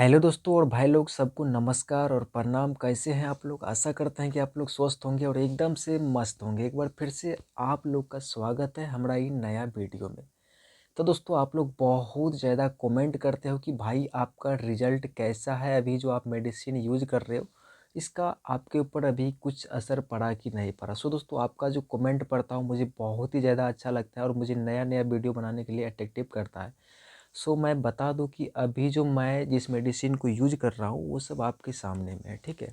Hello दोस्तों और भाई लोग सबको नमस्कार और प्रणाम। कैसे हैं आप लोग? आशा करते हैं कि आप लोग स्वस्थ होंगे और एकदम से मस्त होंगे। एक बार फिर से आप लोग का स्वागत है हमारा ये नया वीडियो में। तो दोस्तों आप लोग बहुत ज़्यादा कमेंट करते हो कि भाई आपका रिजल्ट कैसा है, अभी जो आप मेडिसिन यूज कर रहे हो इसका आपके ऊपर अभी कुछ असर पड़ा कि नहीं पड़ा। सो दोस्तों आपका जो कमेंट पढ़ता हूँ मुझे बहुत ही ज़्यादा अच्छा लगता है और मुझे नया नया वीडियो बनाने के लिए अट्रैक्टिव करता है। सो मैं बता दूं कि अभी जो मैं जिस मेडिसिन को यूज कर रहा हूँ वो सब आपके सामने में है, ठीक है।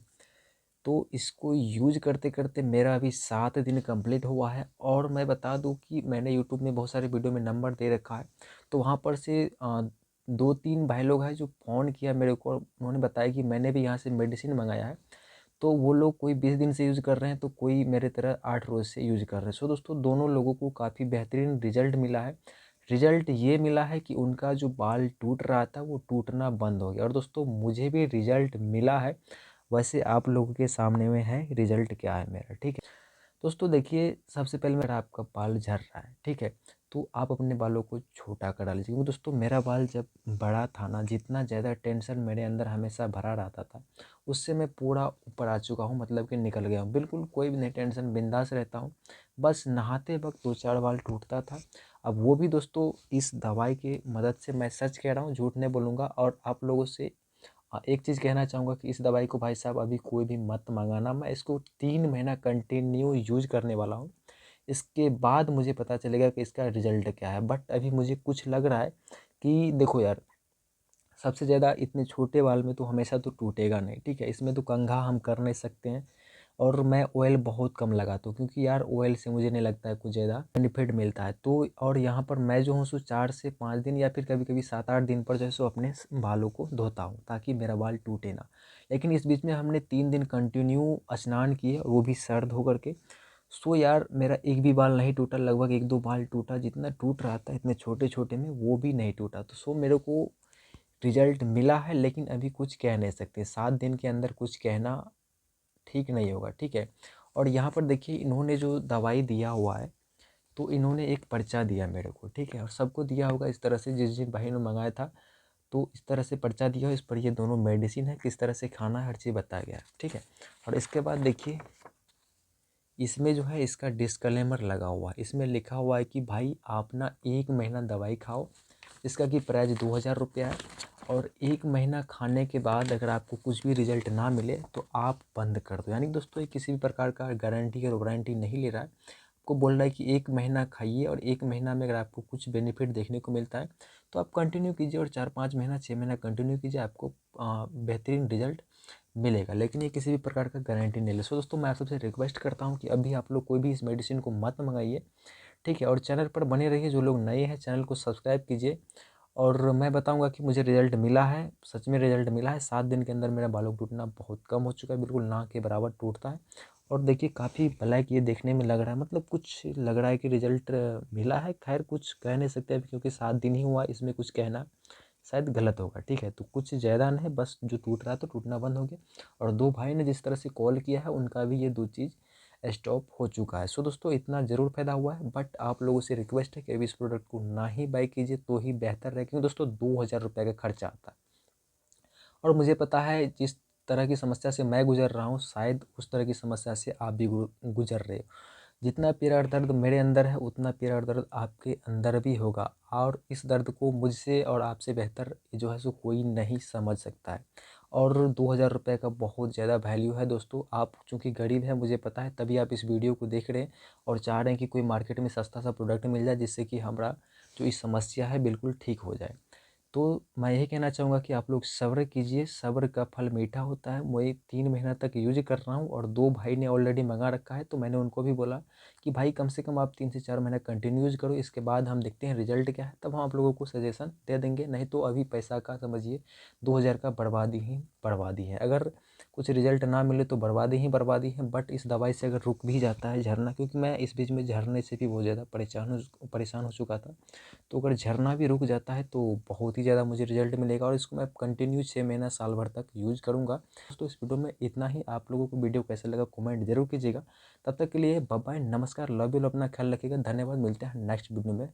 तो इसको यूज करते करते मेरा अभी 7 दिन कंप्लीट हुआ है और मैं बता दूं कि मैंने यूट्यूब में बहुत सारे वीडियो में नंबर दे रखा है। तो वहाँ पर से 2-3 भाई लोग हैं जो फ़ोन किया मेरे को, उन्होंने बताया कि मैंने भी यहाँ से मेडिसिन मंगाया है। तो वो लोग कोई 20 दिन से यूज़ कर रहे हैं तो कोई मेरे तरह 8 रोज़ से यूज़ कर रहे हैं। सो दोस्तों दोनों लोगों को काफ़ी बेहतरीन रिजल्ट मिला है। रिजल्ट ये मिला है कि उनका जो बाल टूट रहा था वो टूटना बंद हो गया और दोस्तों मुझे भी रिजल्ट मिला है। वैसे आप लोगों के सामने में है रिजल्ट क्या है मेरा, ठीक है। दोस्तों देखिए, सबसे पहले मेरा आपका बाल झड़ रहा है, ठीक है। तो आप अपने बालों को छोटा करा लीजिए क्योंकि दोस्तों मेरा बाल जब बड़ा था ना, जितना ज़्यादा टेंशन मेरे अंदर हमेशा भरा रहता था उससे मैं पूरा ऊपर आ चुका हूँ, मतलब कि निकल गया हूँ। बिल्कुल कोई भी नहीं टेंशन, बिंदास रहता हूँ। बस नहाते वक्त 2-4 बाल टूटता था। अब वो भी दोस्तों इस दवाई की मदद से, मैं सच कह रहा हूँ, झूठ नहीं बोलूँगा। और आप लोगों से एक चीज़ कहना चाहूँगा कि इस दवाई को भाई साहब अभी कोई भी मत मंगाना। मैं इसको 3 महीना कंटिन्यू यूज करने वाला हूँ। इसके बाद मुझे पता चलेगा कि इसका रिजल्ट क्या है। बट अभी मुझे कुछ लग रहा है कि देखो यार, सबसे ज़्यादा इतने छोटे बाल में तो हमेशा तो टूटेगा नहीं, ठीक है। इसमें तो कंघा हम कर नहीं सकते हैं। और मैं ऑयल बहुत कम लगाता हूँ क्योंकि यार ऑयल से मुझे नहीं लगता है कुछ ज़्यादा बेनिफिट मिलता है। तो और यहाँ पर मैं जो हूँ सो 4 से 5 दिन या फिर कभी कभी 7-8 दिन पर जो है सो अपने बालों को धोता हूँ ताकि मेरा बाल टूटे ना। लेकिन इस बीच में हमने 3 दिन कंटिन्यू स्नान किए और वो भी सर्द होकर के। सो यार मेरा एक भी बाल नहीं टूटा, लगभग 1-2 बाल टूटा। जितना टूट रहा था इतने छोटे छोटे में वो भी नहीं टूटा। तो सो मेरे को रिजल्ट मिला है, लेकिन अभी कुछ कह नहीं सकते। 7 दिन के अंदर कुछ कहना ठीक नहीं होगा, ठीक है। और यहाँ पर देखिए इन्होंने जो दवाई दिया हुआ है तो इन्होंने एक पर्चा दिया मेरे को, ठीक है। और सबको दिया होगा इस तरह से, जिस जिन भाई ने मंगाया था तो इस तरह से पर्चा दिया हो, इस पर ये दोनों मेडिसिन है, किस तरह से खाना है, हर चीज़ बताया गया है, ठीक है। और इसके बाद देखिए इसमें जो है इसका डिस्क्लेमर लगा हुआ है। इसमें लिखा हुआ है कि भाई आप ना 1 महीना दवाई खाओ, इसका की प्राइस 2000 रुपया है। और 1 महीना खाने के बाद अगर आपको कुछ भी रिजल्ट ना मिले तो आप बंद कर दो। यानी दोस्तों ये किसी भी प्रकार का गारंटी और वारंटी नहीं ले रहा है। आपको बोल रहा है कि 1 महीना खाइए और 1 महीना में अगर आपको कुछ बेनिफिट देखने को मिलता है तो आप कंटिन्यू कीजिए, और 4-5 महीना 6 महीना कंटिन्यू कीजिए, आपको बेहतरीन रिजल्ट मिलेगा। लेकिन ये किसी भी प्रकार का गारंटी नहीं ले। सो दोस्तों मैं आप सबसे रिक्वेस्ट करता हूँ कि अभी आप लोग कोई भी इस मेडिसिन को मत मंगाइए, ठीक है। और चैनल पर बने रहिए, जो लोग नए हैं चैनल को सब्सक्राइब कीजिए। और मैं बताऊंगा कि मुझे रिजल्ट मिला है, सच में रिजल्ट मिला है। 7 दिन के अंदर मेरा बालों का टूटना बहुत कम हो चुका है, बिल्कुल ना के बराबर टूटता है। और देखिए काफ़ी ब्लैक ये देखने में लग रहा है, मतलब कुछ लग रहा है कि रिजल्ट मिला है। खैर कुछ कह नहीं सकते अभी क्योंकि 7 दिन ही हुआ, इसमें कुछ कहना शायद गलत होगा, ठीक है। तो कुछ ज़्यादा नहीं, बस जो टूट रहा है तो टूटना बंद हो गया। और दो भाई ने जिस तरह से कॉल किया है उनका भी ये दो चीज़ स्टॉप हो चुका है। सो दोस्तों इतना ज़रूर फ़ायदा हुआ है। बट आप लोगों से रिक्वेस्ट है कि अभी इस प्रोडक्ट को ना ही बाई कीजिए तो ही बेहतर रहे, क्योंकि दोस्तों 2000 रुपये का खर्चा आता है। और मुझे पता है जिस तरह की समस्या से मैं गुजर रहा हूँ शायद उस तरह की समस्या से आप भी गुजर रहे हो। जितना पीड़ा और दर्द मेरे अंदर है उतना पीड़ा और दर्द आपके अंदर भी होगा। और इस दर्द को मुझसे और आपसे बेहतर जो है सो कोई नहीं समझ सकता है। और 2000 रुपये का बहुत ज़्यादा वैल्यू है दोस्तों। आप चूँकि गरीब हैं मुझे पता है, तभी आप इस वीडियो को देख रहे हैं और चाह रहे हैं कि कोई मार्केट में सस्ता सा प्रोडक्ट मिल जाए जिससे कि हमारा जो इस समस्या है बिल्कुल ठीक हो जाए। तो मैं यही कहना चाहूँगा कि आप लोग सब्र कीजिए, सब्र का फल मीठा होता है। मैं 3 महीना तक यूज कर रहा हूँ और दो भाई ने ऑलरेडी मंगा रखा है, तो मैंने उनको भी बोला कि भाई कम से कम आप 3 से 4 महीना कंटिन्यू यूज करो, इसके बाद हम देखते हैं रिजल्ट क्या है, तब हम आप लोगों को सजेशन दे देंगे। नहीं तो अभी पैसा का समझिए 2000 का बर्बादी ही बर्बादी है। अगर कुछ रिजल्ट ना मिले तो बर्बादी ही बर्बादी है। बट इस दवाई से अगर रुक भी जाता है झरना, क्योंकि मैं इस बीच में झरने से भी बहुत ज़्यादा परेशान हो चुका था, तो अगर झरना भी रुक जाता है तो बहुत ही ज़्यादा मुझे रिजल्ट मिलेगा और इसको मैं कंटिन्यू 6 महीना साल भर तक यूज करूँगा। दोस्तों इस वीडियो में इतना ही। आप लोगों को वीडियो कैसा लगा कमेंट जरूर कीजिएगा। तब तक के लिए बाय बाय, नमस्कार, लव यू, अपना ख्याल रखिएगा, धन्यवाद। मिलते हैं नेक्स्ट वीडियो में।